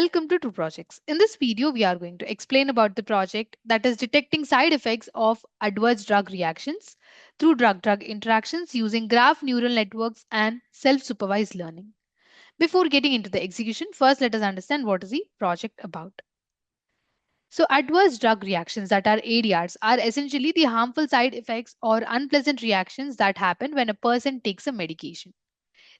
Welcome to True Projects. In this video, we are going to explain about the project that is detecting side effects of adverse drug reactions through drug-drug interactions using graph neural networks and self-supervised learning. Before getting into the execution, first let us understand what is the project about. So, adverse drug reactions, that are ADRs, are essentially the harmful side effects or unpleasant reactions that happen when a person takes a medication.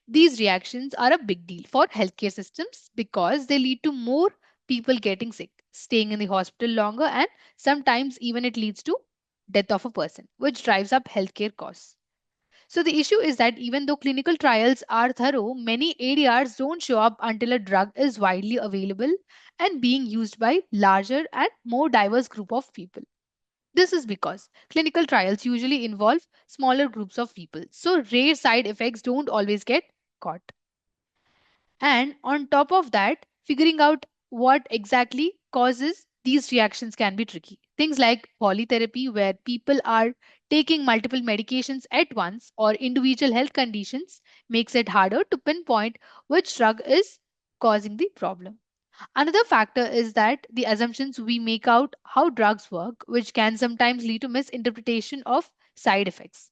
These reactions are a big deal for healthcare systems because they lead to more people getting sick, staying in the hospital longer, and sometimes even it leads to death of a person, which drives up healthcare costs. So the issue is that even though clinical trials are thorough, many ADRs don't show up until a drug is widely available and being used by larger and more diverse group of people. This is because clinical trials usually involve smaller groups of people, so rare side effects don't always get caught. And on top of that, figuring out what exactly causes these reactions can be tricky. Things like polytherapy, where people are taking multiple medications at once, or individual health conditions, makes it harder to pinpoint which drug is causing the problem. Another factor is that the assumptions we make out how drugs work, which can sometimes lead to misinterpretation of side effects.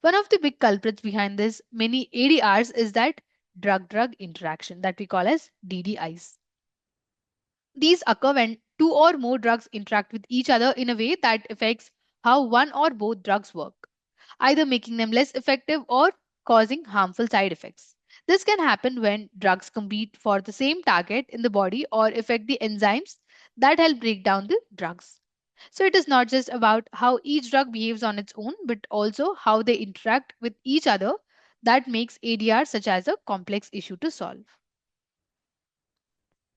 One of the big culprits behind this many ADRs is that drug drug interaction that we call as DDIs. These occur when two or more drugs interact with each other in a way that affects how one or both drugs work, either making them less effective or causing harmful side effects. This can happen when drugs compete for the same target in the body or affect the enzymes that help break down the drugs. So it is not just about how each drug behaves on its own, but also how they interact with each other that makes ADR such as a complex issue to solve.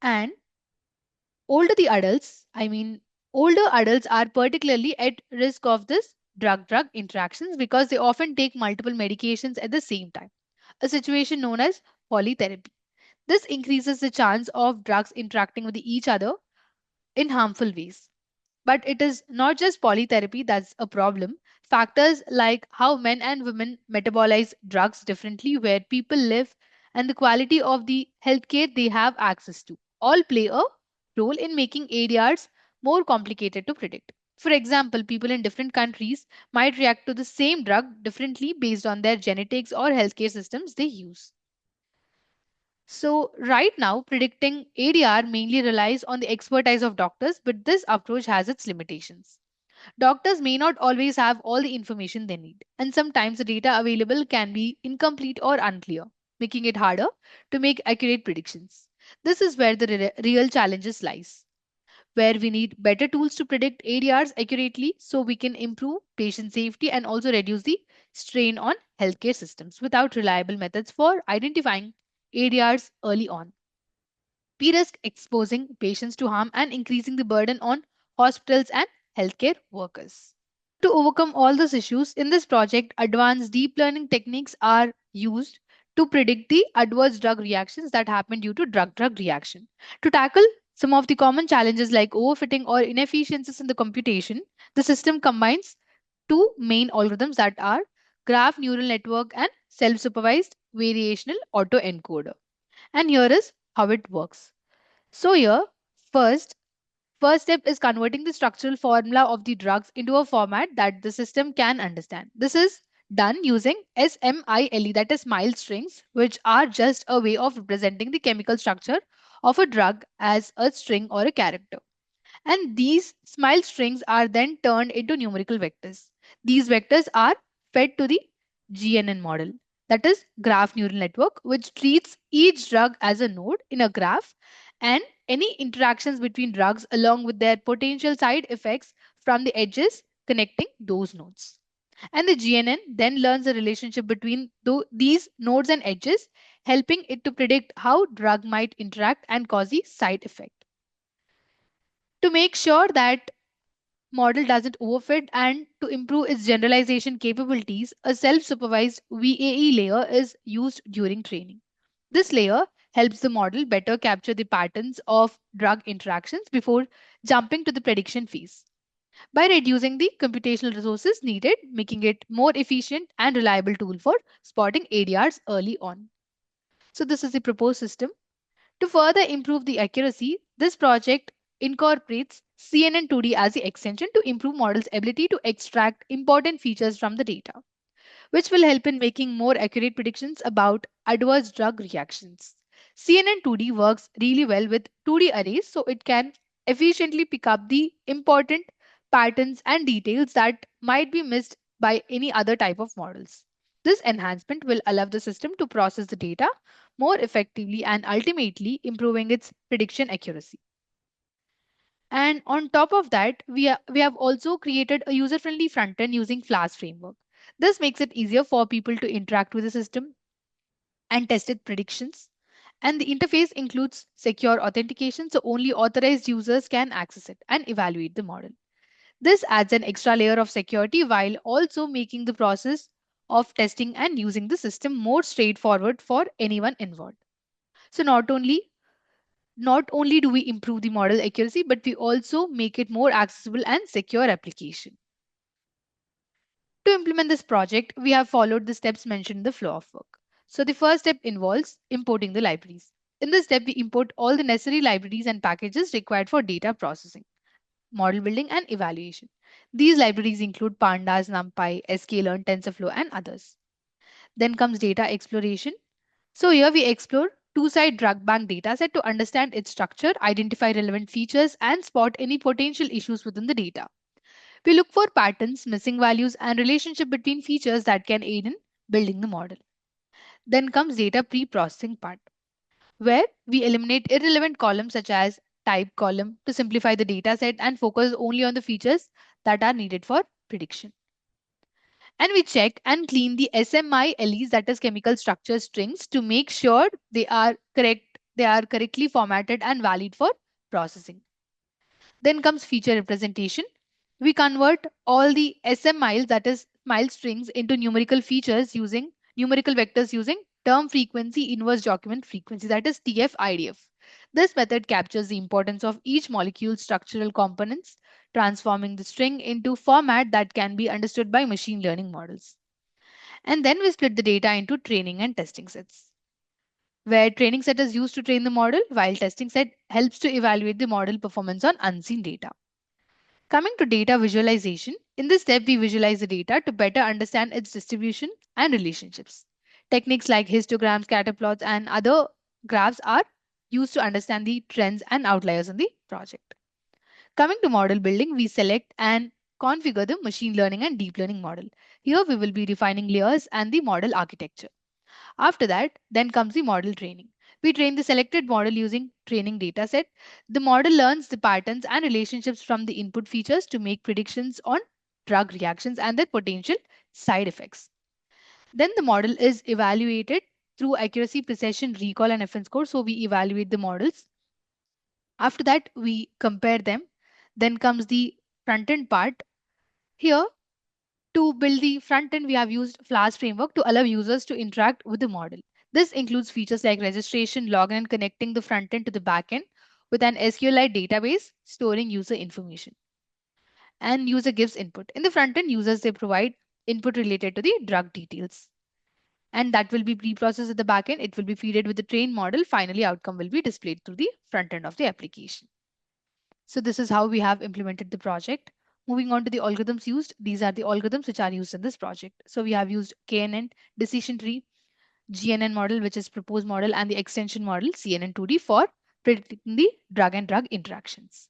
And older the adults, I mean, older adults are particularly at risk of this drug-drug interactions because they often take multiple medications at the same time, a situation known as polytherapy. This increases the chance of drugs interacting with each other in harmful ways. But it is not just polytherapy that's a problem. Factors like how men and women metabolize drugs differently, where people live, and the quality of the healthcare they have access to all play a role in making ADRs more complicated to predict. For example, people in different countries might react to the same drug differently based on their genetics or healthcare systems they use. So, right now, predicting ADR mainly relies on the expertise of doctors, but this approach has its limitations. Doctors may not always have all the information they need, and sometimes the data available can be incomplete or unclear, making it harder to make accurate predictions. This is where the real challenges lies, where we need better tools to predict ADRs accurately so we can improve patient safety and also reduce the strain on healthcare systems. Without reliable methods for identifying ADRs early on, we risk exposing patients to harm and increasing the burden on hospitals and healthcare workers. To overcome all these issues, in this project, advanced deep learning techniques are used to predict the adverse drug reactions that happen due to drug drug reaction. To tackle some of the common challenges like overfitting or inefficiencies in the computation, the system combines two main algorithms that are graph neural network and self supervised variational autoencoder. And here is how it works. So, here, first, First step is converting the structural formula of the drugs into a format that the system can understand. This is done using SMILE, that is smile strings, which are just a way of representing the chemical structure of a drug as a string or a character. And these smile strings are then turned into numerical vectors. These vectors are fed to the GNN model, that is graph neural network, which treats each drug as a node in a graph and any interactions between drugs along with their potential side effects from the edges connecting those nodes. And the GNN then learns the relationship between these nodes and edges, helping it to predict how drug might interact and cause the side effect. To make sure that model doesn't overfit and to improve its generalization capabilities, a self-supervised VAE layer is used during training. This layer helps the model better capture the patterns of drug interactions before jumping to the prediction phase by reducing the computational resources needed, making it more efficient and reliable tool for spotting ADRs early on. So this is the proposed system. To further improve the accuracy, this project incorporates CNN2D as the extension to improve models' ability to extract important features from the data, which will help in making more accurate predictions about adverse drug reactions. CNN2D works really well with 2D arrays, so it can efficiently pick up the important patterns and details that might be missed by any other type of models. This enhancement will allow the system to process the data more effectively and ultimately improving its prediction accuracy. And on top of that, we have also created a user-friendly front end using Flask framework. This makes it easier for people to interact with the system and test its predictions. And the interface includes secure authentication, so only authorized users can access it and evaluate the model. This adds an extra layer of security while also making the process of testing and using the system more straightforward for anyone involved. So not only do we improve the model accuracy, but we also make it more accessible and secure application. To implement this project, we have followed the steps mentioned in the flow of work. So the first step involves importing the libraries. In this step, we import all the necessary libraries and packages required for data processing, model building, and evaluation. These libraries include Pandas, NumPy, sklearn, TensorFlow, and others. Then comes data exploration. So here we explore two-side drug bank dataset to understand its structure, identify relevant features, and spot any potential issues within the data. We look for patterns, missing values, and relationship between features that can aid in building the model. Then comes data pre-processing part, where we eliminate irrelevant columns such as type column to simplify the data set and focus only on the features that are needed for prediction. And we check and clean the SMILEs, that is chemical structure strings, to make sure they are correctly formatted and valid for processing. Then comes feature representation. We convert all the SMILEs, that is mile strings, into numerical vectors using term frequency inverse document frequency, that is TF-IDF. This method captures the importance of each molecule's structural components, transforming the string into format that can be understood by machine learning models. And then we split the data into training and testing sets, where training set is used to train the model, while testing set helps to evaluate the model performance on unseen data. Coming to data visualization, in this step, we visualize the data to better understand its distribution and relationships. Techniques like histograms, scatter plots, and other graphs are used to understand the trends and outliers in the project. Coming to model building, we select and configure the machine learning and deep learning model. Here, we will be defining layers and the model architecture. After that, then comes the model training. We train the selected model using training dataset. The model learns the patterns and relationships from the input features to make predictions on drug reactions and their potential side effects. Then the model is evaluated through accuracy, precision, recall, and FN score. So we evaluate the models. After that, we compare them. Then comes the front end part. Here, to build the front end, we have used Flask framework to allow users to interact with the model. This includes features like registration, login, and connecting the front end to the back end with an SQLite database storing user information. And user gives input. In the front end, users they provide input related to the drug details. And that will be pre-processed at the back end. It will be fed with the trained model. Finally, outcome will be displayed through the front end of the application. So this is how we have implemented the project. Moving on to the algorithms used, these are the algorithms which are used in this project. So we have used KNN, decision tree, GNN model, which is proposed model, and the extension model, CNN2D, for predicting the drug and drug interactions.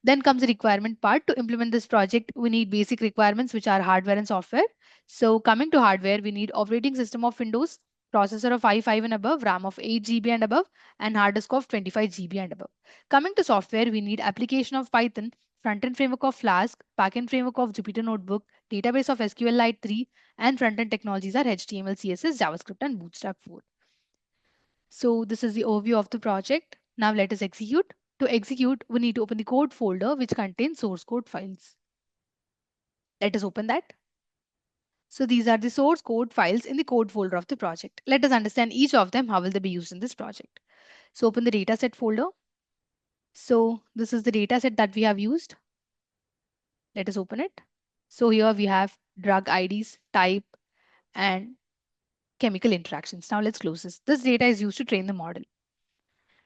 Then comes the requirement part. To implement this project, we need basic requirements, which are hardware and software. So coming to hardware, we need operating system of Windows, processor of i5 and above, RAM of 8 GB and above, and hard disk of 25 GB and above. Coming to software, we need application of Python, front-end framework of Flask, back-end framework of Jupyter Notebook, database of SQLite 3, and front-end technologies are HTML, CSS, JavaScript, and Bootstrap 4. So this is the overview of the project. Now let us execute. To execute, we need to open the code folder which contains source code files. Let us open that. So these are the source code files in the code folder of the project. Let us understand each of them. How will they be used in this project? So open the dataset folder. So this is the dataset that we have used. Let us open it. So here we have drug IDs, type, and chemical interactions. Now let's close this. This data is used to train the model.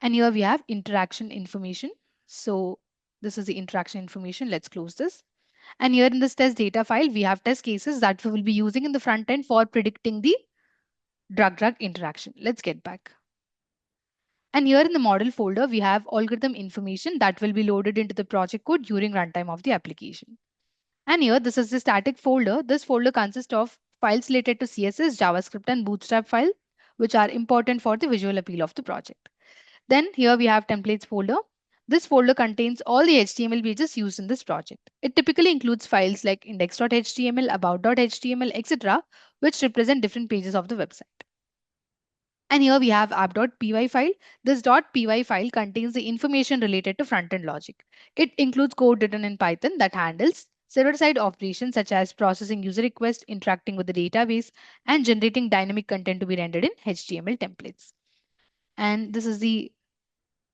And here we have interaction information. So this is the interaction information. Let's close this. And here in this test data file, we have test cases that we will be using in the front end for predicting the drug-drug interaction. Let's get back. And here in the model folder, we have algorithm information that will be loaded into the project code during runtime of the application. And here, this is the static folder. This folder consists of files related to CSS, JavaScript, and Bootstrap files, which are important for the visual appeal of the project. Then here we have templates folder. This folder contains all the HTML pages used in this project. It typically includes files like index.html, about.html, etc., which represent different pages of the website. And here we have app.py file. This .py file contains the information related to front-end logic. It includes code written in Python that handles server-side operations such as processing user requests, interacting with the database, and generating dynamic content to be rendered in HTML templates. And this is the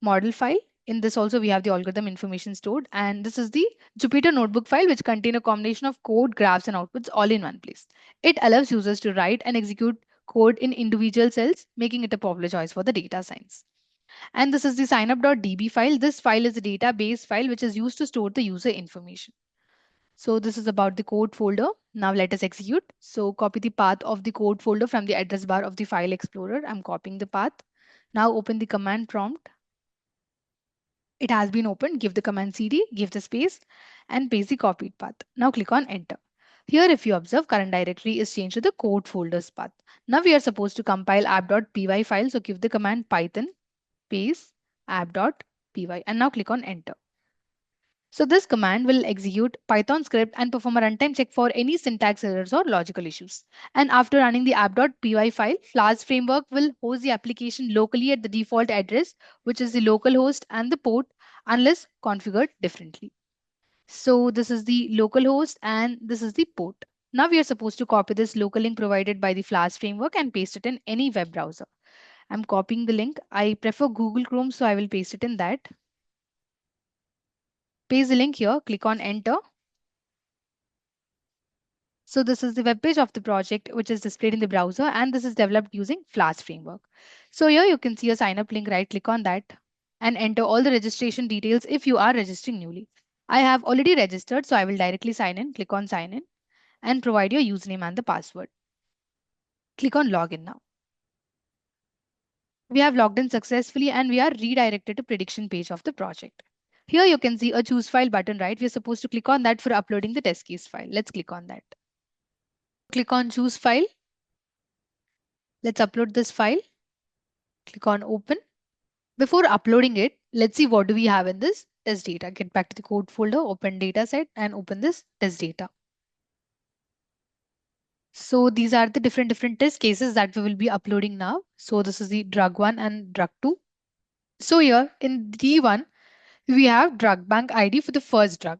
model file. In this also we have the algorithm information stored, and this is the Jupyter notebook file which contain a combination of code, graphs, and outputs all in one place. It allows users to write and execute code in individual cells, making it a popular choice for the data science. And this is the signup.db file. This file is a database file which is used to store the user information. So this is about the code folder. Now let us execute. So copy the path of the code folder from the address bar of the file explorer. I'm copying the path. Now open the command prompt. It has been opened. Give the command cd, give the space, and paste the copied path. Now click on enter. Here, if you observe, current directory is changed to the code folders path. Now we are supposed to compile app.py file. So give the command python space app.py and now click on enter. So this command will execute Python script and perform a runtime check for any syntax errors or logical issues. And after running the app.py file, Flask framework will host the application locally at the default address, which is the local host and the port, unless configured differently. So this is the local host and this is the port. Now we are supposed to copy this local link provided by the Flask framework and paste it in any web browser. I'm copying the link. I prefer Google Chrome, so I will paste it in that. Paste the link here, click on enter. So this is the web page of the project, which is displayed in the browser, and this is developed using Flask framework. So here you can see a sign up link, right click on that and enter all the registration details if you are registering newly. I have already registered, so I will directly sign in, click on sign in and provide your username and the password. Click on login now. We have logged in successfully and we are redirected to prediction page of the project. Here you can see a choose file button, right? We're supposed to click on that for uploading the test case file. Let's click on that. Click on choose file. Let's upload this file. Click on open. Before uploading it, let's see what do we have in this test data. Get back to the code folder, open dataset and open this test data. So these are the different test cases that we will be uploading now. So this is the drug 1 and drug 2. So here in D1, we have drug bank ID for the first drug.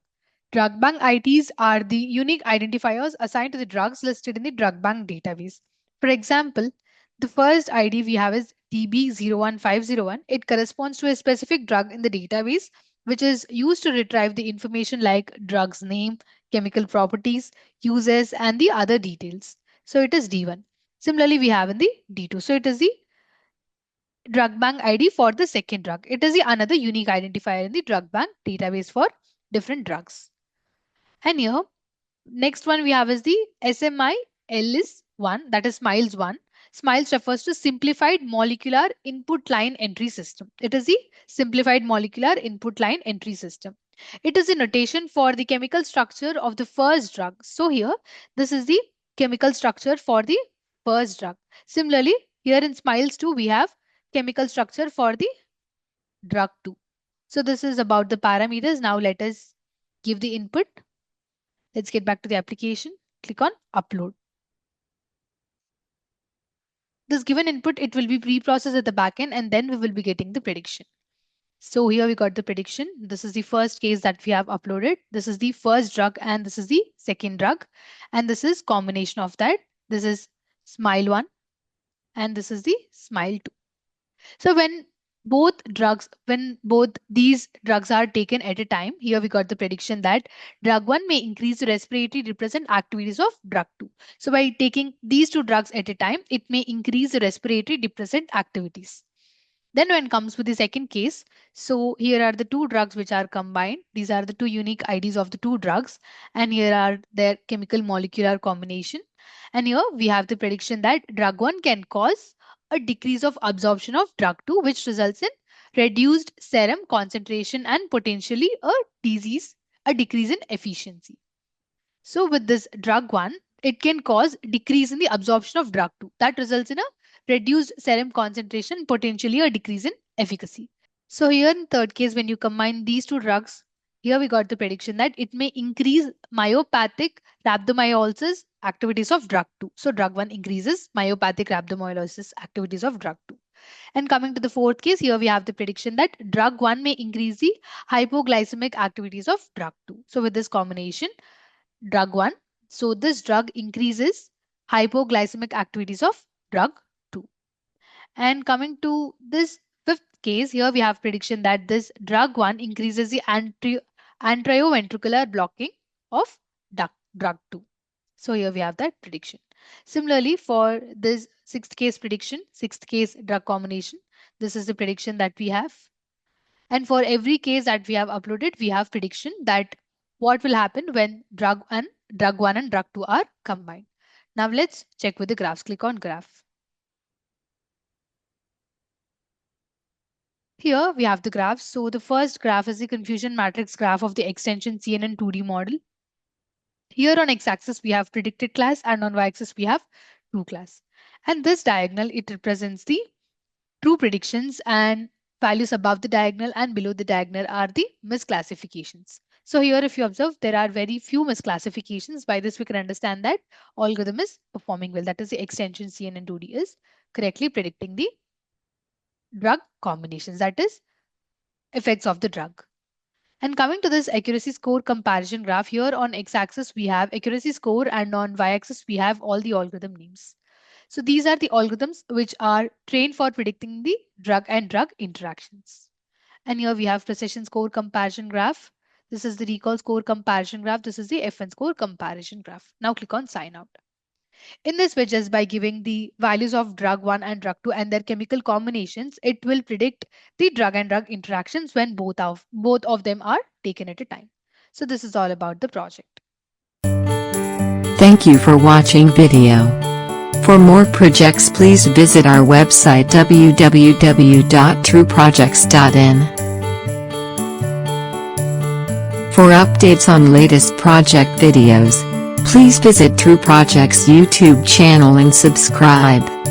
Drug bank IDs are the unique identifiers assigned to the drugs listed in the drug bank database. For example, the first ID we have is DB01501. It corresponds to a specific drug in the database, which is used to retrieve the information like drug's name, chemical properties, uses, and the other details. So it is D1. Similarly, we have in the D2. So it is the drug bank ID for the second drug. It is the another unique identifier in the drug bank database for different drugs. And here, next one we have is the SMI LIS 1, that is SMILES 1. SMILES refers to Simplified Molecular Input Line Entry System. It is the Simplified Molecular Input Line Entry System. It is a notation for the chemical structure of the first drug. So here, this is the chemical structure for the first drug. Similarly, here in SMILES 2, we have chemical structure for the drug 2. So this is about the parameters. Now let us give the input. Let's get back to the application. Click on upload. This given input, it will be pre-processed at the backend and then we will be getting the prediction. So here we got the prediction. This is the first case that we have uploaded. This is the first drug and this is the second drug. And this is combination of that. This is SMILE 1 and this is the SMILE 2. So when both these drugs are taken at a time, here we got the prediction that drug 1 may increase the respiratory represent activities of drug 2. So by taking these two drugs at a time, it may increase the respiratory depressant activities. Then when it comes with the second case, so here are the two drugs which are combined. These are the two unique IDs of the two drugs, and here are their chemical molecular combination. And here we have the prediction that drug 1 can cause a decrease of absorption of drug 2, which results in reduced serum concentration and potentially a decrease in efficiency. So with this drug 1, it can cause decrease in the absorption of drug 2. That results in a reduced serum concentration, potentially a decrease in efficacy. So here in third case, when you combine these two drugs, here we got the prediction that it may increase myopathic rhabdomyolysis activities of drug 2. So drug 1 increases myopathic rhabdomyolysis activities of drug 2. And coming to the fourth case, here we have the prediction that drug 1 may increase the hypoglycemic activities of drug 2. So with this combination, drug 1, so this drug increases hypoglycemic activities of drug 2. And coming to this fifth case, here we have prediction that this drug 1 increases the anterioventricular blocking of drug 2. So here we have that prediction. Similarly, for this sixth case prediction, sixth case drug combination, this is the prediction that we have. And for every case that we have uploaded, we have prediction that what will happen when drug 1 and drug 2 are combined. Now let's check with the graphs. Click on graph. Here we have the graphs. So the first graph is the confusion matrix graph of the extension CNN 2D model. Here on x-axis we have predicted class and on y-axis we have true class. And this diagonal, it represents the true predictions, and values above the diagonal and below the diagonal are the misclassifications. So here if you observe, there are very few misclassifications. By this we can understand that algorithm is performing well. That is, the extension CNN 2D is correctly predicting the drug combinations, that is effects of the drug. And coming to this accuracy score comparison graph, here on x-axis we have accuracy score and on y-axis we have all the algorithm names. So these are the algorithms which are trained for predicting the drug and drug interactions. And here we have precision score comparison graph. This is the recall score comparison graph. This is the FN score comparison graph. Now click on sign out. In this, which is by giving the values of drug 1 and drug 2 and their chemical combinations, it will predict the drug and drug interactions when both of them are taken at a time. So this is all about the project. Thank you for watching video. For more projects, please visit our website www.trueprojects.in. For updates on latest project videos, please visit True Projects YouTube channel and subscribe.